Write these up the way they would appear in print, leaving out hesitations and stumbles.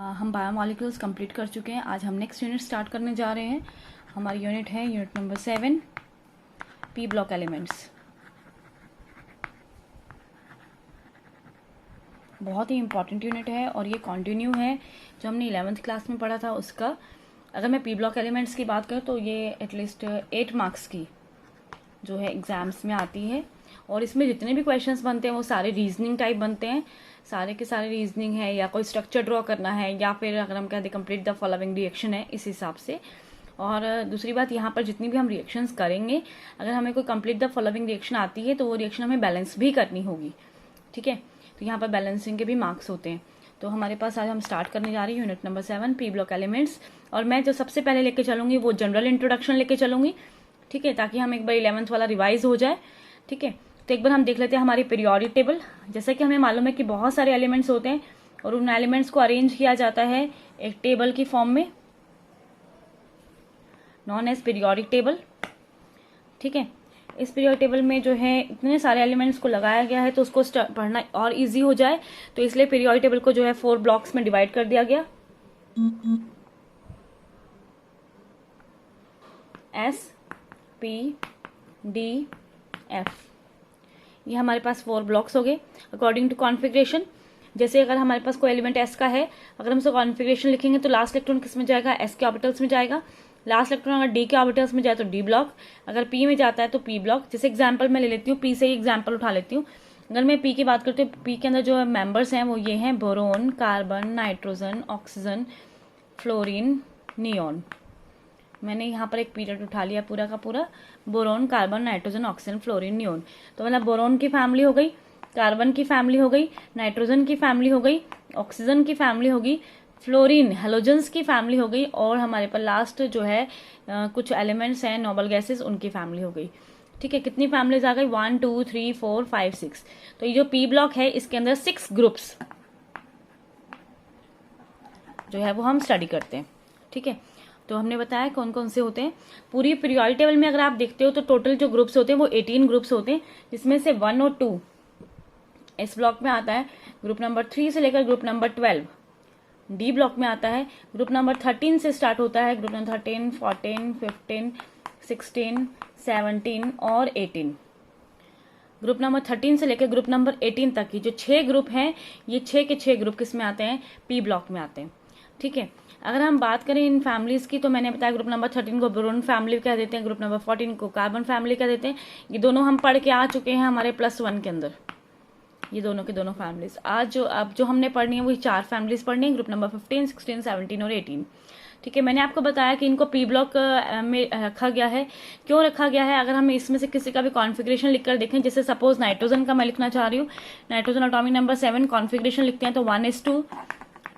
हम biomolecules complete कर चुके हैं। आज हम नेक्स्ट यूनिट स्टार्ट करने जा रहे हैं। हमारी यूनिट है unit number 7, P block elements. बहुत ही इंपॉर्टेंट यूनिट है और ये कंटिन्यू है जो हमने 11th क्लास में पढ़ा था उसका। अगर मैं पी ब्लॉक एलिमेंट्स की बात करूँ तो ये एटलीस्ट 8 मार्क्स की जो है एग्जाम्स में आती है, और इसमें जितने भी क्वेश्चंस बनते हैं वो सारे रीजनिंग टाइप बनते हैं। सारे के सारे रीजनिंग है, या कोई स्ट्रक्चर ड्रॉ करना है, या फिर अगर हम कहते हैं कंप्लीट द फॉलोइंग रिएक्शन है, इस हिसाब से। और दूसरी बात, यहाँ पर जितनी भी हम रिएक्शंस करेंगे, अगर हमें कोई कंप्लीट द फॉलोइंग रिएक्शन आती है तो वो रिएक्शन हमें बैलेंस भी करनी होगी। ठीक है, तो यहाँ पर बैलेंसिंग के भी मार्क्स होते हैं। तो हमारे पास आज हम स्टार्ट करने जा रही हैं unit number 7, P block elements. और मैं जो सबसे पहले लेके चलूंगी वो जनरल इंट्रोडक्शन लेके चलूंगी। ठीक है, ताकि हम एक बार 11th वाला रिवाइज हो जाए। ठीक है, तो एक बार हम देख लेते हैं हमारी पीरियोडिक टेबल। जैसा कि हमें मालूम है कि बहुत सारे एलिमेंट्स होते हैं और उन एलिमेंट्स को अरेंज किया जाता है एक टेबल की फॉर्म में, नॉन एज पीरियोडिक टेबल। ठीक है, इस पीरियोडिक टेबल में जो है इतने सारे एलिमेंट्स को लगाया गया है तो उसको पढ़ना और इजी हो जाए, तो इसलिए पीरियोडिक टेबल को जो है 4 ब्लॉक्स में डिवाइड कर दिया गया। एस, पी, डी, एफ, ये हमारे पास 4 ब्लॉक्स हो गए अकॉर्डिंग टू कॉन्फ़िगरेशन। जैसे अगर हमारे पास कोई एलिमेंट एस का है, अगर हम उसका कॉन्फ़िगरेशन लिखेंगे तो लास्ट इलेक्ट्रॉन किस में जाएगा? एस के ऑर्बिटल्स में जाएगा। लास्ट इलेक्ट्रॉन अगर डी के ऑर्बिटल्स में जाए तो डी ब्लॉक, अगर पी में जाता है तो पी ब्लॉक। जैसे एग्जाम्पल मैं ले लेती हूँ, पी से ही एग्जाम्पल उठा लेती हूँ। अगर मैं पी की बात करती हूँ, पी के अंदर जो मेंबर्स हैं वो ये हैं: boron, carbon, nitrogen, oxygen, fluorine, neon. मैंने यहाँ पर एक पीरियड उठा लिया पूरा का पूरा, boron, carbon, nitrogen, oxygen, fluorine, neon. तो मतलब बोरोन की फैमिली हो गई, कार्बन की फैमिली हो गई, नाइट्रोजन की फैमिली हो गई, ऑक्सीजन की फैमिली होगी, फ्लोरीन हेलोजेंस की फैमिली हो गई, और हमारे पास लास्ट जो है कुछ एलिमेंट्स हैं नोबल गैसेस, उनकी फैमिली हो गई। ठीक है, कितनी फैमिलीज आ गई? 1 2 3 4 5 6। तो ये जो पी ब्लॉक है इसके अंदर 6 ग्रुप्स जो है वो हम स्टडी करते हैं। ठीक है, तो हमने बताया कौन कौन से होते हैं। पूरी पीरियोडिक टेबल में अगर आप देखते हो तो टोटल जो ग्रुप्स होते हैं वो 18 ग्रुप्स होते हैं, जिसमें से 1 और 2 इस ब्लॉक में आता है। ग्रुप नंबर 3 से लेकर ग्रुप नंबर 12 डी ब्लॉक में आता है। ग्रुप नंबर 13 से स्टार्ट होता है, ग्रुप नंबर 13, 14, 15, 16, 17 और 18। ग्रुप नंबर 13 से लेकर ग्रुप नंबर 18 तक की जो 6 ग्रुप हैं, ये 6 के 6 ग्रुप किस में आते हैं? पी ब्लॉक में आते हैं। ठीक है, अगर हम बात करें इन फैमिलीज की, तो मैंने बताया ग्रुप नंबर 13 को बोरोन फैमिली कह देते हैं, ग्रुप नंबर 14 को कार्बन फैमिली कह देते हैं। ये दोनों हम पढ़ के आ चुके हैं हमारे +1 के अंदर, ये दोनों के दोनों फैमिलीज। आज अब जो हमने पढ़नी है वही 4 फैमिलीज पढ़नी है, ग्रुप नंबर 15, 16, 17 और 18। ठीक है, मैंने आपको बताया कि इनको पी ब्लॉक में रखा गया है। क्यों रखा गया है? अगर हम इसमें से किसी का भी कॉन्फ़िगरेशन लिखकर देखें, जैसे सपोज नाइट्रोजन का मैं लिखना चाह रही हूँ, नाइट्रोजन एटॉमिक नंबर 7 कॉन्फ़िगरेशन लिखते हैं तो 1s2,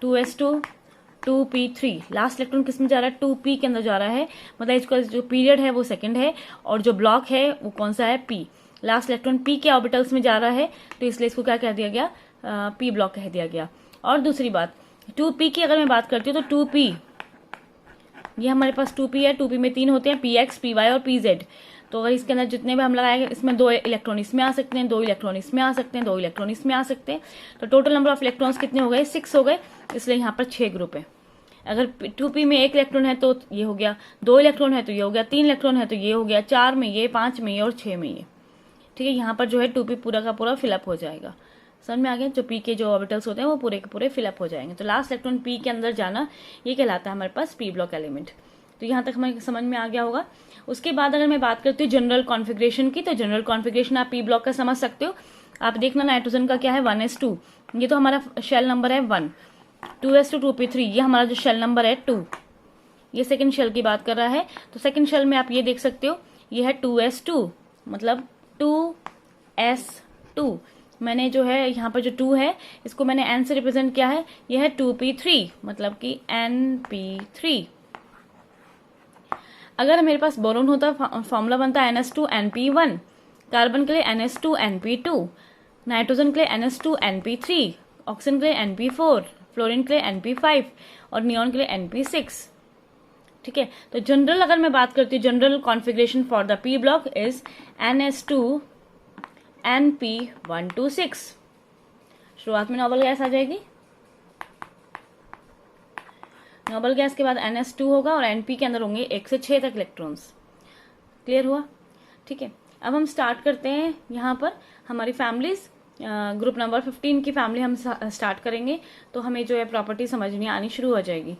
2s2, 2p3। Last electron किस में जा रहा है? 2p के अंदर जा रहा है, मतलब इसका जो पीरियड है वो सेकंड है, और जो ब्लॉक है वो कौन सा है? p। लास्ट इलेक्ट्रॉन p के ऑर्बिटल्स में जा रहा है, तो इसलिए इसको क्या कह दिया गया? p ब्लॉक कह दिया गया। और दूसरी बात, 2p की अगर मैं बात करती हूँ तो 2p, ये हमारे पास 2p है। 2p में 3 होते हैं, px, py और pz। तो अगर इसके अंदर जितने भी हम लगाएंगे, इसमें 2 इलेक्ट्रॉन इसमें आ सकते हैं, 2 इलेक्ट्रॉन इसमें आ सकते हैं, 2 इलेक्ट्रॉन इसमें आ सकते हैं। तो टोटल नंबर ऑफ इलेक्ट्रॉन्स कितने हो गए? 6 हो गए, इसलिए यहाँ पर 6 ग्रुप है। अगर 2p में 1 इलेक्ट्रॉन है तो ये हो गया, 2 इलेक्ट्रॉन है तो ये हो गया, 3 इलेक्ट्रॉन है तो ये हो गया, 4 में ये, 5 में ये और 6 में ये। ठीक है, यहाँ पर जो है 2p पूरा का पूरा फिलअप हो जाएगा। समझ में आ गया? जो p के जो ऑर्बिटल्स होते हैं वो पूरे के पूरे फिलअप हो जाएंगे। तो लास्ट इलेक्ट्रॉन p के अंदर जाना, ये कहलाता है हमारे पास पी ब्लॉक एलिमेंट। तो यहाँ तक हमें समझ में आ गया होगा। उसके बाद अगर मैं बात करती हूँ जनरल कॉन्फ़िगरेशन की, तो जनरल कॉन्फ़िगरेशन आप पी ब्लॉक का समझ सकते हो। आप देखना, नाइट्रोजन का क्या है? 1s2, ये तो हमारा शेल नंबर है 1। 2s2, 2p3, ये हमारा जो शेल नंबर है 2। ये सेकंड शेल की बात कर रहा है, तो सेकंड शेल में आप ये देख सकते हो, ये है 2s2, मतलब 2s2। मैंने जो है यहाँ पर जो 2 है इसको मैंने n से रिप्रेजेंट किया है, ये है 2p3, मतलब कि np3। अगर मेरे पास बोरोन होता, फॉर्मूला बनता ns2np1, कार्बन के लिए ns2np2, नाइट्रोजन के लिए ns2np3, ऑक्सीजन के लिए np4, फ्लोरीन के लिए np5 और नियॉन के लिए np6। ठीक है, तो जनरल अगर मैं बात करती हूँ, general configuration for the P block is ns2np126। शुरुआत में नोबल गैस आ जाएगी, नोबल गैस के बाद NH2 होगा और NP के अंदर होंगे 1 से 6 तक इलेक्ट्रॉन्स। क्लियर हुआ? ठीक है, अब हम स्टार्ट करते हैं यहाँ पर हमारी फैमिलीज। ग्रुप नंबर 15 की फैमिली हम स्टार्ट करेंगे, तो हमें जो है प्रॉपर्टी समझनी आनी शुरू हो जाएगी।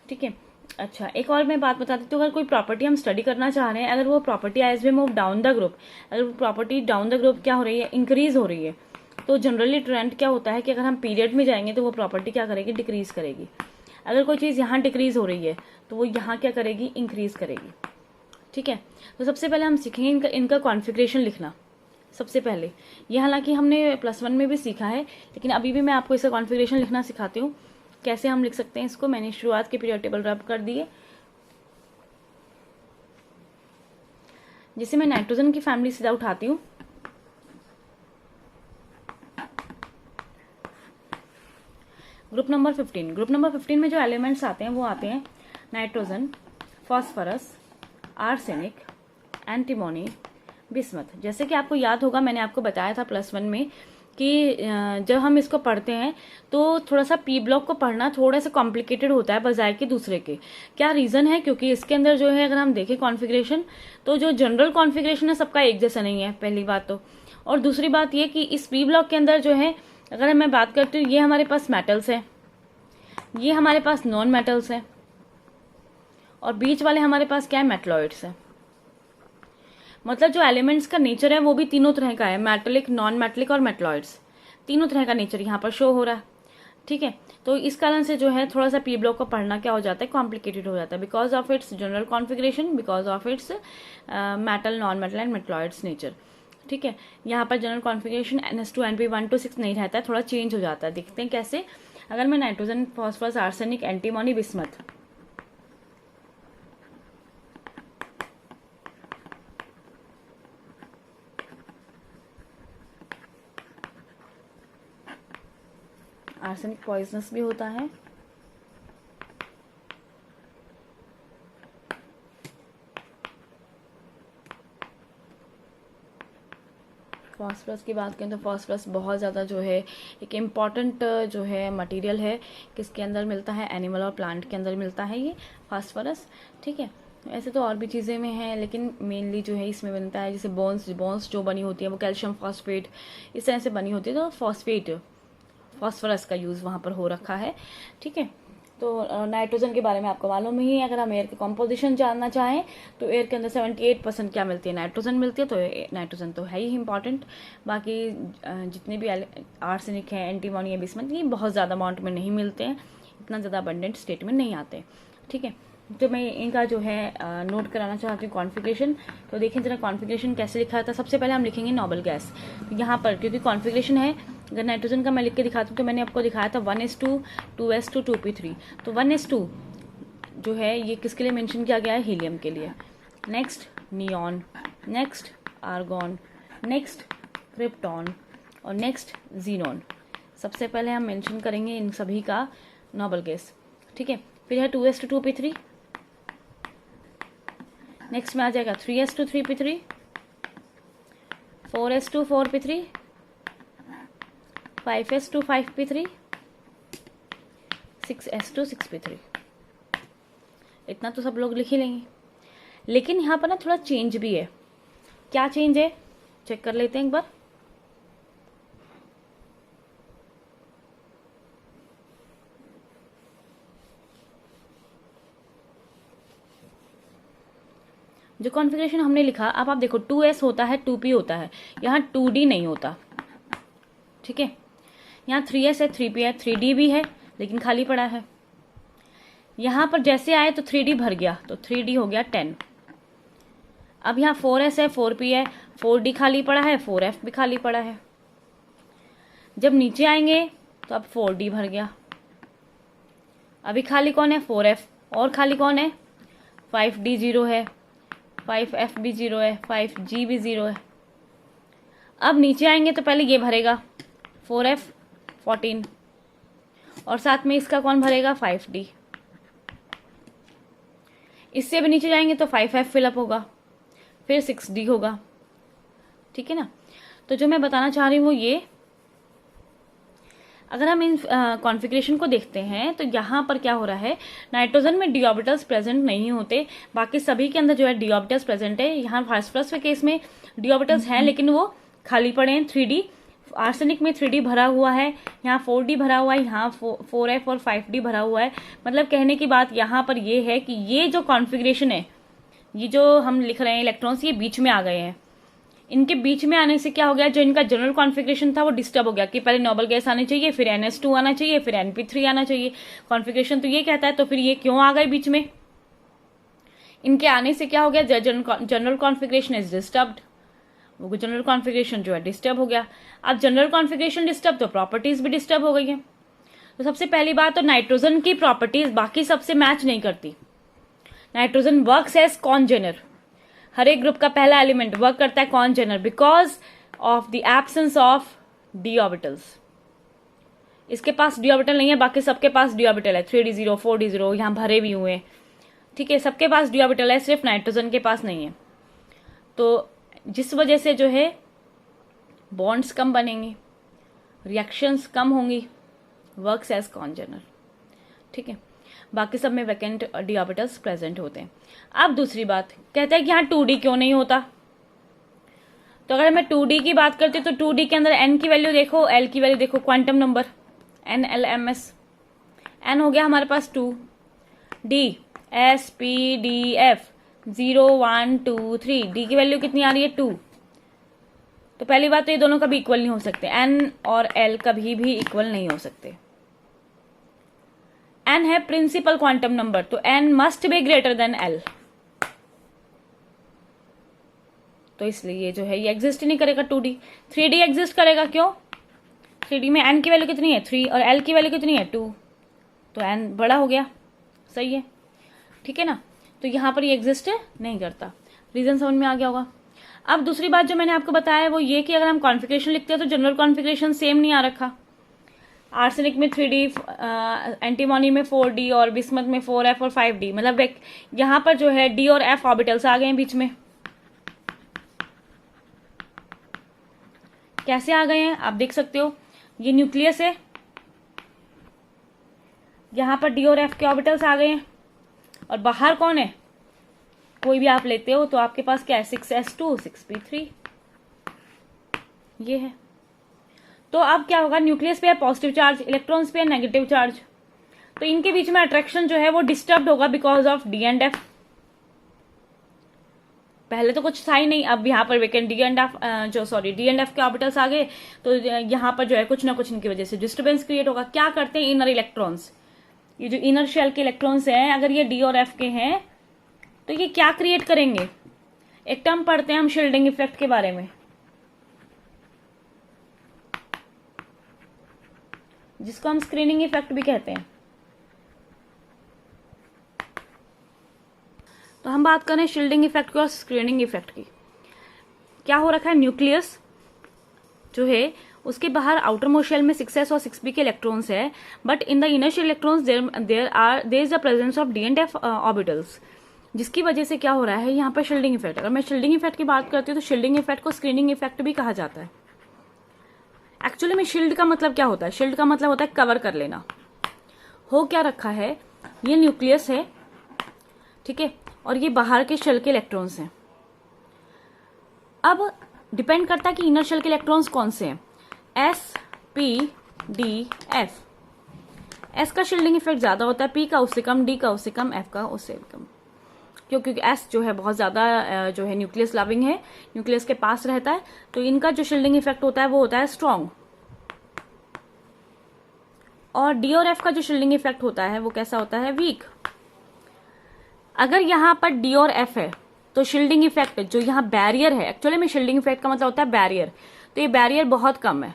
ठीक है, अच्छा एक और मैं बात बता देती हूँ, अगर कोई प्रॉपर्टी हम स्टडी करना चाह रहे हैं, अगर वो property as we move down the group, अगर वो प्रॉपर्टी डाउन द ग्रुप क्या हो रही है, इंक्रीज हो रही है, तो जनरली ट्रेंड क्या होता है कि अगर हम पीरियड में जाएंगे तो वो प्रॉपर्टी क्या करेगी, डिक्रीज करेगी। अगर कोई चीज़ यहाँ डिक्रीज हो रही है तो वो यहाँ क्या करेगी, इंक्रीज करेगी। ठीक है, तो सबसे पहले हम सीखेंगे इनका कॉन्फ़िगरेशन लिखना। सबसे पहले ये हालांकि हमने +1 में भी सीखा है, लेकिन अभी भी मैं आपको इसका कॉन्फ़िगरेशन लिखना सिखाती हूँ, कैसे हम लिख सकते हैं इसको। मैंने शुरुआत के पीरियड टेबल रब कर दिए। जिसे मैं नाइट्रोजन की फैमिली सीधा उठाती हूँ। ग्रुप नंबर 15, ग्रुप नंबर 15 में जो एलिमेंट्स आते हैं वो आते हैं nitrogen, phosphorus, arsenic, antimony, bismuth. जैसे कि आपको याद होगा, मैंने आपको बताया था +1 में कि जब हम इसको पढ़ते हैं तो थोड़ा सा पी ब्लॉक को पढ़ना थोड़ा सा कॉम्प्लिकेटेड होता है बजाय के दूसरे के। क्या रीज़न है? क्योंकि इसके अंदर जो है अगर हम देखें कॉन्फ़िगरेशन, तो जो जनरल कॉन्फ़िगरेशन है सबका एक जैसा नहीं है, पहली बात तो। और दूसरी बात ये कि इस पी ब्लॉक के अंदर जो है, अगर मैं बात करती हूँ, ये हमारे पास मेटल्स है, ये हमारे पास नॉन मेटल्स है, और बीच वाले हमारे पास क्या है, मेटलॉइड्स है। मतलब जो एलिमेंट्स का नेचर है वो भी तीनों तरह का है, मेटलिक, नॉन मेटलिक और मेटलॉइड्स, तीनों तरह का नेचर यहाँ पर शो हो रहा है। ठीक है, तो इस कारण से जो है थोड़ा सा पी ब्लॉक को पढ़ना क्या हो जाता है, कॉम्प्लिकेटेड हो जाता है, because of its general configuration, because of its metal, non metal and metalloids nature. ठीक है, यहाँ पर general configuration NH2 NP 1 to 6 नहीं रहता है, थोड़ा चेंज हो जाता है। देखते हैं कैसे। अगर मैं nitrogen, phosphorus, arsenic, antimony, bismuth, arsenic poisonous भी होता है, फॉस्फोरस की बात करें तो फॉस्फोरस बहुत ज़्यादा जो है एक इम्पॉर्टेंट जो है मटेरियल है, किसके अंदर मिलता है, एनिमल और प्लांट के अंदर मिलता है ये फास्फोरस। ठीक है, ऐसे तो और भी चीज़ें में है, लेकिन मेनली जो है इसमें बनता है, जैसे बोन्स जो बनी होती है वो कैल्शियम फॉस्फेट इस तरह से बनी होती है, तो फॉस्फोरस का यूज़ वहाँ पर हो रखा है। ठीक है, तो नाइट्रोजन के बारे में आपको मालूम ही है। अगर हम एयर की कॉम्पोजिशन जानना चाहें तो एयर के अंदर 78% क्या मिलती है, नाइट्रोजन मिलती है, तो नाइट्रोजन तो है ही इंपॉर्टेंट। बाकी जितने भी आर्सेनिक है, एंटीमोनी है, बिस्मथ, ये बहुत ज़्यादा अमाउंट में नहीं मिलते हैं, इतना ज़्यादा अबंडेंट स्टेट में नहीं आते। ठीक है, तो मैं इनका जो है नोट कराना चाहती हूँ कॉन्फ़िगरेशन। तो देखिए जरा कॉन्फ़िगरेशन कैसे लिखा था। सबसे पहले हम लिखेंगे नोबल गैस। तो यहाँ पर क्योंकि कॉन्फ़िगरेशन है, अगर नाइट्रोजन का मैं लिख के दिखाती हूँ तो मैंने आपको दिखाया था 1s2 2s2 2p3। तो 1s2 जो है ये किसके लिए मेंशन किया गया है, हीलियम के लिए। Next neon, next argon, next krypton और नेक्स्ट जीनॉन। सबसे पहले हम मेंशन करेंगे इन सभी का नोबल गैस। ठीक है, फिर है 2s2 2p3, नेक्स्ट में आ जाएगा 3s2 3p3, 4s2 4p3, 5s2 5p3, 6s2 6p3। इतना तो सब लोग लिख ही लेंगे, लेकिन यहाँ पर ना थोड़ा चेंज भी है। क्या चेंज है चेक कर लेते हैं एक बार। जो कॉन्फ़िगरेशन हमने लिखा, अब आप देखो 2s होता है 2p होता है, यहाँ 2d नहीं होता। ठीक है, यहाँ 3s है 3p है, 3d भी है लेकिन खाली पड़ा है। यहाँ पर जैसे आए तो 3d भर गया, तो 3d हो गया 10। अब यहाँ 4s है 4p है, 4d खाली पड़ा है, 4f भी खाली पड़ा है। जब नीचे आएंगे तो अब 4d भर गया। अभी खाली कौन है, 4f, और खाली कौन है, 5d 0 है, 5f भी 0 है, 5g भी 0 है। अब नीचे आएंगे तो पहले ये भरेगा 4f 14, और साथ में इसका कौन भरेगा, 5d। इससे भी नीचे जाएंगे तो 5f फिलअप होगा, फिर 6d होगा। ठीक है ना, तो जो मैं बताना चाह रही हूँ वो ये, अगर हम इन कॉन्फ़िगरेशन को देखते हैं तो यहाँ पर क्या हो रहा है, नाइट्रोजन में डी ऑर्बिटल्स प्रेजेंट नहीं होते, बाकी सभी के अंदर जो है डी ऑर्बिटल्स प्रेजेंट है। यहाँ फास्फोरस के केस में डी ऑर्बिटल्स हैं लेकिन वो खाली पड़े हैं, 3D। आर्सेनिक में 3D भरा हुआ है, यहाँ 4D भरा हुआ है, यहाँ 4F और 5D भरा हुआ है। मतलब कहने की बात यहाँ पर ये है कि ये जो कॉन्फ़िगरेशन है, ये जो हम लिख रहे हैं इलेक्ट्रॉन्स, ये बीच में आ गए हैं। इनके बीच में आने से क्या हो गया, जो इनका जनरल कॉन्फ़िगरेशन था वो डिस्टर्ब हो गया कि पहले नोबल गैस आनी चाहिए, फिर NH2 आना चाहिए, फिर NP3 आना चाहिए। कॉन्फ़िगरेशन तो ये कहता है, तो फिर ये क्यों आ गए बीच में? इनके आने से क्या हो गया, जनरल कॉन्फ़िगरेशन इज डिस्टर्ब्ड। वो जनरल कॉन्फ़िगरेशन जो है डिस्टर्ब हो गया। अब जनरल कॉन्फ़िगरेशन डिस्टर्ब तो प्रॉपर्टीज भी डिस्टर्ब हो गई है। तो सबसे पहली बात तो नाइट्रोजन की प्रॉपर्टीज बाकी सबसे मैच नहीं करती। नाइट्रोजन वर्क्स एज कॉन्जेनर, हर एक ग्रुप का पहला एलिमेंट वर्क करता है congener because of the absence of d orbitals. इसके पास डी ऑर्बिटल नहीं है, बाकी सबके पास डी ऑर्बिटल है, 3d0 4d0 यहाँ भरे भी हुए हैं, ठीक है, सबके पास डी ऑर्बिटल है, सिर्फ नाइट्रोजन के पास नहीं है। तो जिस वजह से जो है बॉन्ड्स कम बनेंगे, रिएक्शंस कम होंगी, वर्क्स एज कॉन्जेनर, ठीक है। बाकी सब में वैकेंट डी ऑर्बिटल्स प्रेजेंट होते हैं। अब दूसरी बात कहते हैं कि यहाँ 2D क्यों नहीं होता। तो अगर मैं 2D की बात करती हूँ तो 2D के अंदर n की वैल्यू देखो, l की वैल्यू देखो, क्वांटम नंबर NLMS, n हो गया हमारे पास 2, D S P D F 0 1 2 3, D की वैल्यू कितनी आ रही है 2। तो पहली बात तो ये दोनों कभी इक्वल नहीं हो सकते, n और l कभी भी इक्वल नहीं हो सकते। n है प्रिंसिपल क्वांटम नंबर, तो n must be greater than l, तो इसलिए जो है ये एग्जिस्ट ही नहीं करेगा 2D। 3D एग्जिस्ट करेगा, क्यों? 3D में n की वैल्यू कितनी है 3 और l की वैल्यू कितनी है 2, तो n बड़ा हो गया, सही है, ठीक है ना। तो यहाँ पर ये एग्जिस्ट नहीं करता। रीजन समझ में आ गया होगा। अब दूसरी बात जो मैंने आपको बताया है वो ये कि अगर हम कॉन्फ़िगरेशन लिखते हैं तो जनरल कॉन्फ़िगरेशन सेम नहीं आ रखा। आर्सेनिक में 3D, एंटीमोनी में 4D और बिस्मथ में 4F और 5D, मतलब यहाँ पर जो है D और F ऑर्बिटल्स आ गए हैं बीच में। कैसे आ गए हैं आप देख सकते हो, ये न्यूक्लियस है, यहाँ पर D और F के ऑर्बिटल्स आ गए हैं और बाहर कौन है, कोई भी आप लेते हो तो आपके पास क्या है 6s2 6p3, ये है। तो अब क्या होगा, न्यूक्लियस पे है पॉजिटिव चार्ज, इलेक्ट्रॉन्स पे है नेगेटिव चार्ज, तो इनके बीच में अट्रैक्शन जो है वो डिस्टर्ब होगा because of D and F। पहले तो कुछ था ही नहीं, अब यहाँ पर वेकेंट D एंड F के ऑर्बिटल्स आ गए, तो यहाँ पर जो है कुछ ना कुछ इनकी वजह से डिस्टर्बेंस क्रिएट होगा। क्या करते हैं इनर इलेक्ट्रॉन्स, ये जो इनर शेल के इलेक्ट्रॉन्स हैं, अगर ये D और F के हैं तो ये क्या क्रिएट करेंगे। एक टर्म पढ़ते हैं हम शील्डिंग इफेक्ट के बारे में, जिसको हम स्क्रीनिंग इफेक्ट भी कहते हैं। तो हम बात करें शील्डिंग इफेक्ट की और स्क्रीनिंग इफेक्ट की। क्या हो रखा है, न्यूक्लियस जो है उसके बाहर आउटर मोस्ट शेल में 6s और 6p के इलेक्ट्रॉन्स है, but in the inner shell electrons there is the presence of D and F orbitals, जिसकी वजह से क्या हो रहा है यहाँ पर शील्डिंग इफेक्ट। अगर मैं शील्डिंग इफेक्ट की बात करती हूँ तो शील्डिंग इफेक्ट को स्क्रीनिंग इफेक्ट भी कहा जाता है। एक्चुअली में शील्ड का मतलब क्या होता है, शील्ड का मतलब होता है कवर कर लेना। हो क्या रखा है, ये न्यूक्लियस है, ठीक है, और ये बाहर के शेल के इलेक्ट्रॉन्स हैं। अब डिपेंड करता है कि इनर शेल के इलेक्ट्रॉन्स कौन से हैं, S P D F। S का शील्डिंग इफेक्ट ज्यादा होता है, P का उससे कम, D का उससे कम, F का उससे कम, क्योंकि S जो है बहुत ज्यादा जो है न्यूक्लियस लविंग है, न्यूक्लियस के पास रहता है, तो इनका जो शील्डिंग इफेक्ट होता है वो होता है स्ट्रॉन्ग। और D और F का जो शील्डिंग इफेक्ट होता है वो कैसा होता है, वीक। अगर यहाँ पर D और F है तो शील्डिंग इफेक्ट जो यहाँ बैरियर है, एक्चुअली में शील्डिंग इफेक्ट का मतलब होता है बैरियर, तो ये बैरियर बहुत कम है।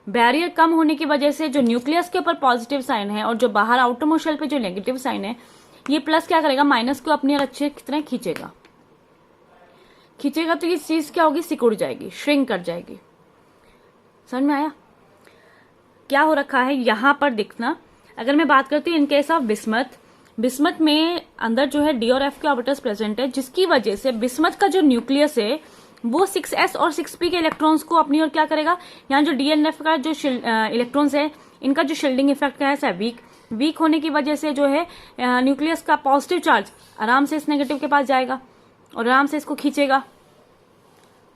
बैरियर कम होने की वजह से जो न्यूक्लियस के ऊपर पॉजिटिव साइन है और जो बाहर आउटर मोस्ट शेल पे जो नेगेटिव साइन है, ये प्लस क्या करेगा, माइनस को अपनी अच्छे कितने खींचेगा, तो ये चीज क्या होगी, सिकुड़ जाएगी, श्रिंक कर जाएगी। समझ में आया क्या हो रखा है यहाँ पर दिखना। अगर मैं बात करती हूँ इन केस ऑफ बिस्मथ में अंदर जो है D और F के ऑर्बिटल्स प्रेजेंट है, जिसकी वजह से बिस्मथ का जो न्यूक्लियस है वो 6s और 6p के इलेक्ट्रॉन्स को अपनी ओर क्या करेगा, यहाँ जो D एंड F का जो इलेक्ट्रॉन्स है इनका जो शील्डिंग इफेक्ट कैसा है, वीक होने की वजह से जो है न्यूक्लियस का पॉजिटिव चार्ज आराम से इस नेगेटिव के पास जाएगा और आराम से इसको खींचेगा।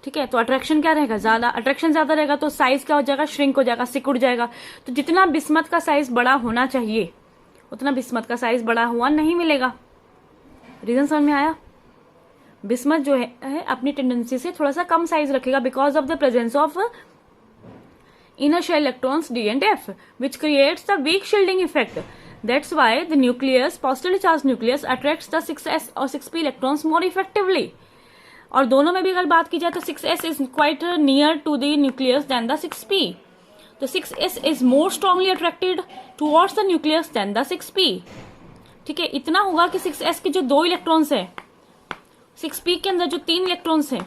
ठीक है, तो अट्रैक्शन क्या रहेगा, ज्यादा अट्रैक्शन ज्यादा रहेगा तो साइज क्या हो जाएगा, श्रिंक हो जाएगा, सिकुड़ जाएगा। तो जितना बिस्मथ का साइज बड़ा होना चाहिए उतना बिस्मथ का साइज बड़ा हुआ नहीं मिलेगा। रीजन समझ में आया? बिस्मथ जो है अपनी टेंडेंसी से थोड़ा सा कम साइज रखेगा because of the presence of inner shell electrons D and F, which creates the weak shielding effect. That's why the nucleus, positively charged nucleus, attracts the 6s और 6p electrons more effectively. और दोनों में भी अगर बात की जाए तो 6s is quite near to the nucleus than the 6p. तो 6s is more strongly attracted towards the nucleus than the 6p. ठीक है, इतना होगा कि 6s के जो 2 इलेक्ट्रॉन्स है, 6p के अंदर जो 3 इलेक्ट्रॉन्स है,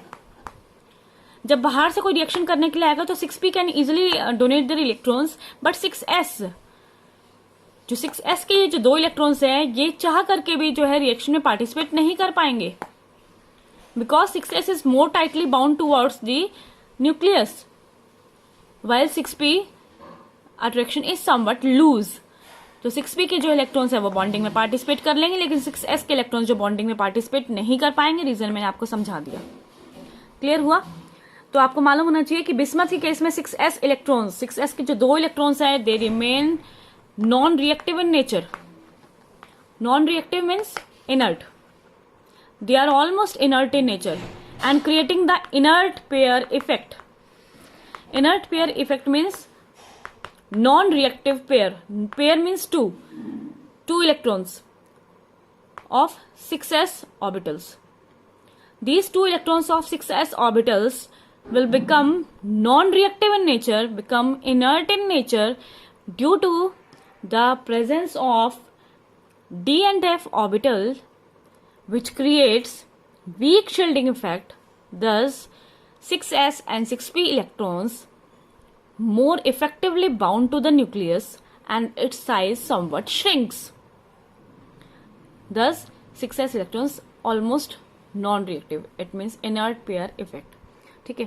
जब बाहर से कोई रिएक्शन करने के लिए आएगा तो 6p can easily donate their electrons, but 6s के जो 2 इलेक्ट्रॉन्स हैं ये चाह करके भी जो है रिएक्शन में पार्टिसिपेट नहीं कर पाएंगे because 6s is more tightly bound towards the nucleus while 6p attraction is somewhat loose. तो 6p के जो इलेक्ट्रॉन्स है वो बॉन्डिंग में पार्टिसिपेट कर लेंगे, लेकिन 6s के इलेक्ट्रॉन्स जो बॉन्डिंग में पार्टिसिपेट नहीं कर पाएंगे। रीजन मैंने आपको समझा दिया, क्लियर हुआ? तो आपको मालूम होना चाहिए कि बिस्मथ के केस में 6s इलेक्ट्रॉन्स, 6s के जो 2 इलेक्ट्रॉन्स है they remain non reactive in nature. Non reactive means inert, they are almost inert in nature and creating the inert pair effect. Inert pair effect means non reactive pair, pair means two electrons of 6s orbitals. These 2 electrons of 6s orbitals will become non-reactive in nature, become inert in nature due to the presence of D and F orbital, which creates weak shielding effect. Thus, 6s and 6p electrons more effectively bound to the nucleus and its size somewhat shrinks. Thus, 6s electrons almost non-reactive. It means inert pair effect. ठीक है,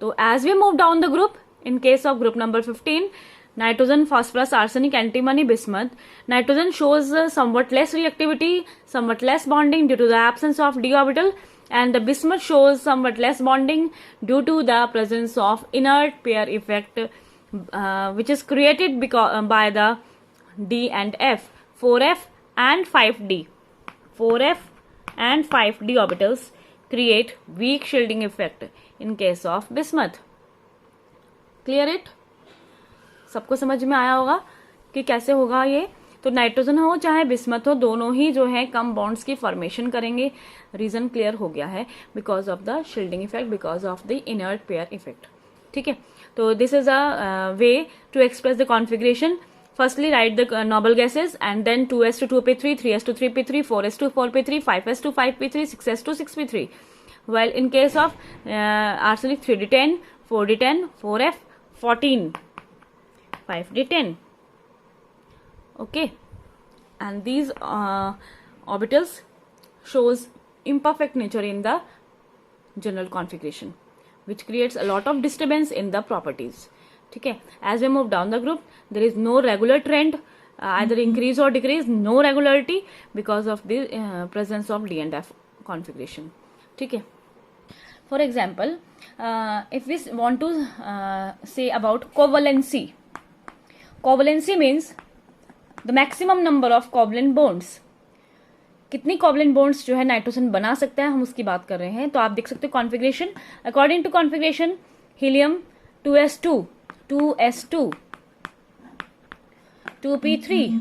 तो as we move down the group, in case of group number 15, nitrogen, phosphorus, arsenic, antimony, bismuth, nitrogen shows somewhat less reactivity, somewhat less bonding due to the absence of d orbital, and the bismuth shows somewhat less bonding due to the presence of inert pair effect, which is created by the D and F, 4f and 5d. 4f and 5d orbitals create weak shielding effect in case of bismuth. Clear it? सबको समझ में आया होगा कि कैसे होगा ये। तो नाइट्रोजन हो चाहे बिस्मथ हो, दोनों ही जो है कम बॉन्ड्स की फॉर्मेशन करेंगे। रीजन क्लियर हो गया है, because of the shielding effect, because of the inert pair effect. ठीक है, तो this is a way to express the configuration. Firstly, write the noble gases and then 2s to 2p3, 3s to 3p3, 4s to 4p3, 5s to 5p3, 6s to 6p3. While in case of arsenic, 3d10, 4d10, 4f, 14, 5d10. Okay, and these orbitals shows imperfect nature in the general configuration, which creates a lot of disturbance in the properties. ठीक है, as we move down the group, there is no regular trend, either increase or decrease, no regularity because of the presence of D and F configuration. ठीक है, for example, if we want to say about covalency. Covalency means the maximum number of covalent bonds. कितनी covalent bonds जो है nitrogen बना सकता है, हम उसकी बात कर रहे हैं। तो आप देख सकते हो configuration, according to configuration, helium 2s2, 2s2, 2p3,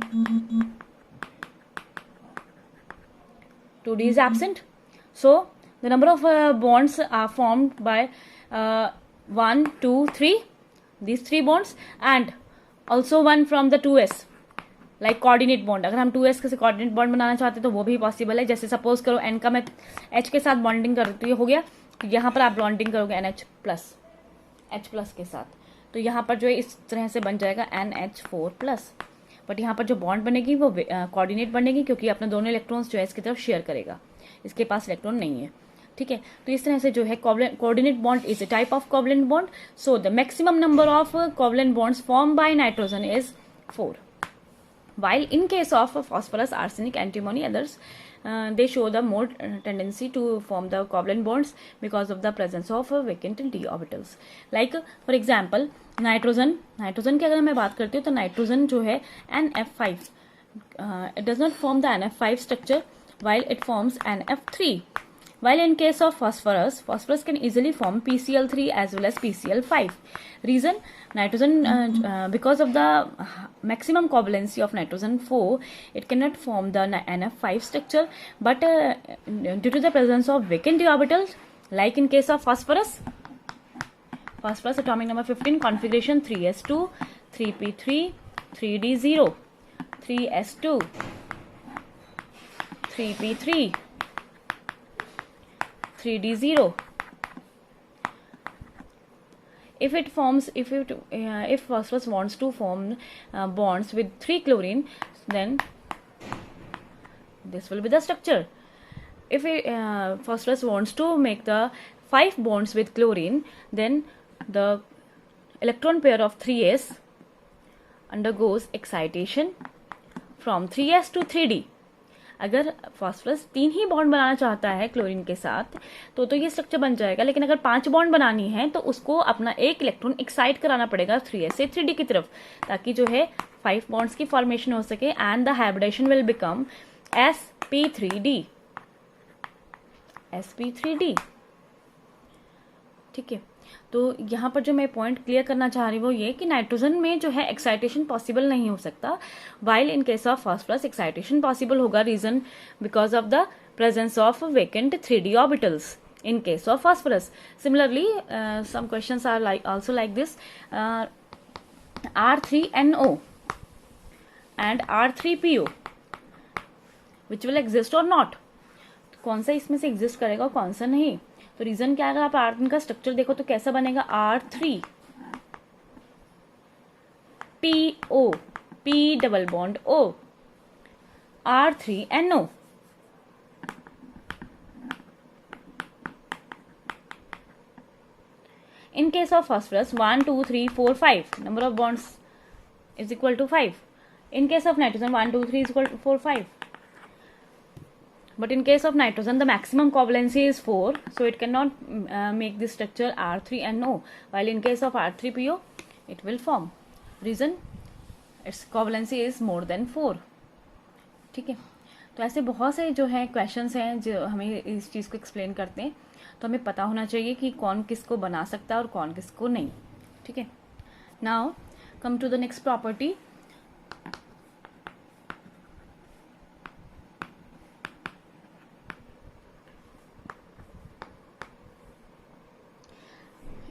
2d is absent. So the number of bonds are formed by 1, 2, 3, these 3 bonds, and also one from the 2s, like coordinate bond. अगर हम 2s के से coordinate bond बनाना चाहते हैं तो वो भी possible है। जैसे सपोज करो n का मैं h के साथ बॉन्डिंग कर रही हूँ, हो गया, तो यहाँ पर आप बॉन्डिंग करोगे NH प्लस, H प्लस के साथ, तो यहाँ पर जो है इस तरह से बन जाएगा NH4 प्लस। बट यहाँ पर जो बॉन्ड बनेगी वो कोऑर्डिनेट बनेगी, क्योंकि अपने दोनों इलेक्ट्रॉन्स जो है इसकी तरफ शेयर करेगा, इसके पास इलेक्ट्रॉन नहीं है। ठीक है, तो इस तरह से जो है coordinate bond is a type of covalent bond. So the maximum number of covalent bonds form by nitrogen is 4. While in case of phosphorus, arsenic, antimony, others, they show the more tendency to form the covalent bonds because of the presence of vacant d orbitals. Like for example, nitrogen की अगर मैं बात करती हूँ तो nitrogen जो है NF5, it does not form the NF5 structure while it forms NF3. While in case of phosphorus can easily form PCl3 as well as PCl5. Reason, nitrogen, because of the maximum covalency of nitrogen 4, it cannot form the NF5 structure, but due to the presence of vacant d orbitals, like in case of phosphorus atomic number 15, configuration 3s2, 3p3, 3d0, 3s2, 3p3, 3d0. If phosphorus wants to form bonds with 3 chlorine, then this will be the structure. If phosphorus wants to make the 5 bonds with chlorine, then the electron pair of 3s undergoes excitation from 3s to 3d. अगर phosphorus 3 ही bond बनाना चाहता है chlorine के साथ तो ये structure बन जाएगा, लेकिन अगर 5 बॉन्ड बनानी है तो उसको अपना एक इलेक्ट्रॉन एक्साइट कराना पड़ेगा 3s से 3d की तरफ, ताकि जो है 5 बॉन्ड्स की फॉर्मेशन हो सके and the hybridisation will become sp3d. ठीक है, तो यहाँ पर जो मैं पॉइंट क्लियर करना चाह रही हूँ वो ये कि नाइट्रोजन में जो है एक्साइटेशन पॉसिबल नहीं हो सकता, while in case of phosphorus excitation possible होगा. Reason, because of the presence of vacant 3d orbitals in case of phosphorus. Similarly, some questions are also like this, R3NO and R3PO, which will exist or not. कौन सा इसमें से exist करेगा और कौन सा नहीं. तो रीजन क्या है, अगर आप आर्गन का स्ट्रक्चर देखो तो कैसा बनेगा, R3PO, P double bond O, R3NO. In case of phosphorus, 1, 2, 3, 4, 5. Number of bonds is equal to 5. In case of nitrogen, 1, 2, 3 is equal to 4, 5. But in case of nitrogen, the maximum covalency is 4. So it cannot make this structure R3NO. While in case of R3PO, it will form. Reason, its covalency is more than 4. ठीक है, तो ऐसे बहुत से जो है questions हैं जो हमें इस चीज़ को एक्सप्लेन करते हैं. तो हमें पता होना चाहिए कि कौन किसको बना सकता है और कौन किसको नहीं. ठीक है, now come to the next property.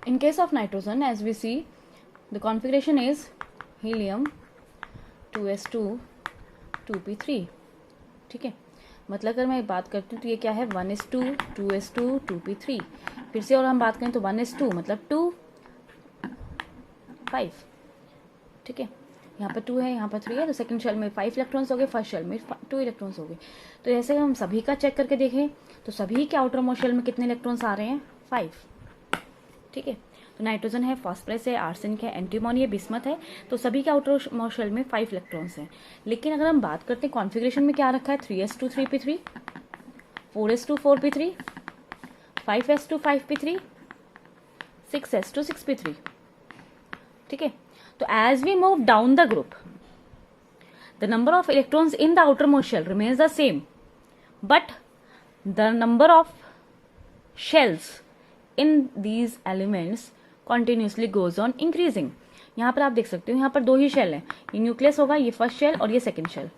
In case of nitrogen, as we see, the configuration is helium 2s2 2p3. ठीक है, मतलब अगर मैं बात करती हूँ तो ये क्या है, 1s2 2s2 2p3. फिर से और हम बात करें तो 1s2 मतलब 2 5. ठीक है, यहाँ पर 2 है, यहाँ पर 3 है, तो सेकंड शेल में 5 इलेक्ट्रॉन्स हो गए, फर्स्ट शेल में 2 इलेक्ट्रॉन्स हो गए. तो ऐसे हम सभी का चेक करके देखें तो सभी के आउटर मोस्ट शेल में कितने इलेक्ट्रॉन्स आ रहे हैं, 5. ठीक है, तो नाइट्रोजन है, फॉस्फरस है, आर्सेनिक है, एंटीमोनी है, बिस्मथ है, तो सभी के आउटर मोस्ट शेल में 5 इलेक्ट्रॉन्स हैं. लेकिन अगर हम बात करते हैं कॉन्फ़िगरेशन में क्या रखा है, 3s2 3p3, 4s2 4p3, 5s2 5p3, 6s2 6p3. ठीक है, तो as we move down the group, the number of electrons in the outermost shell remains the same, but the number of shells in these elements continuously goes on increasing. यहाँ पर आप देख सकते हो, यहाँ पर 2 ही शेल हैं, ये न्यूक्लियस होगा, ये फर्स्ट शेल और ये सेकंड शेल.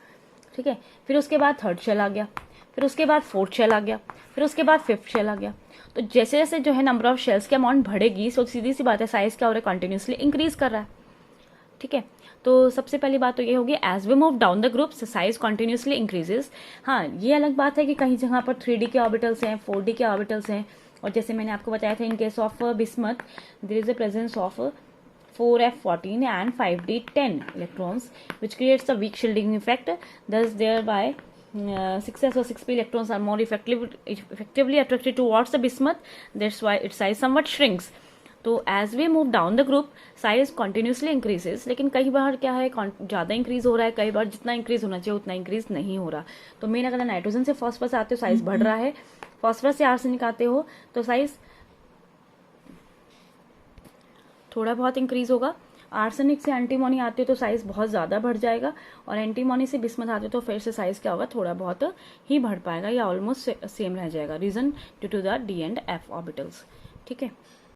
ठीक है, फिर उसके बाद थर्ड शेल आ गया, फिर उसके बाद फोर्थ शेल आ गया, फिर उसके बाद फिफ्थ शेल आ गया. तो जैसे जैसे जो है नंबर ऑफ शेल्स की अमाउंट बढ़ेगी, सो सीधी सी बात है साइज क्या हो रहा है, कंटिन्यूसली इंक्रीज कर रहा है. ठीक है, तो सबसे पहली बात तो ये होगी, as we move down the group size continuously increases. हाँ, ये अलग बात है कि कहीं जगह पर 3d के ऑर्बिटल्स हैं, 4d के ऑर्बिटल्स हैं, और जैसे मैंने आपको बताया था in case of bismuth there is a presence of 4f14 and 5d10 electrons which creates a weak shielding effect. thus thereby 6s or 6p electrons are more effectively attracted towards the bismuth. That's why its size somewhat shrinks. तो as we move down the group size continuously increases, लेकिन कई बार क्या है ज्यादा increase हो रहा है, कई बार जितना इंक्रीज होना चाहिए उतना इंक्रीज नहीं हो रहा। तो मेन अगर नाइट्रोजन से फॉस्फोरस आते हो साइज बढ़ रहा है, फॉस्फोरस से आर्सेनिक आते हो तो साइज थोड़ा बहुत इंक्रीज होगा, आर्सेनिक से एंटीमोनी आते हो तो साइज बहुत ज्यादा बढ़ जाएगा, और एंटीमोनी से बिस्मथ आते हो तो फिर से साइज क्या होगा, थोड़ा बहुत ही बढ़ पाएगा या ऑलमोस्ट सेम रह जाएगा। Reason due to the D and F orbitals. ठीक है।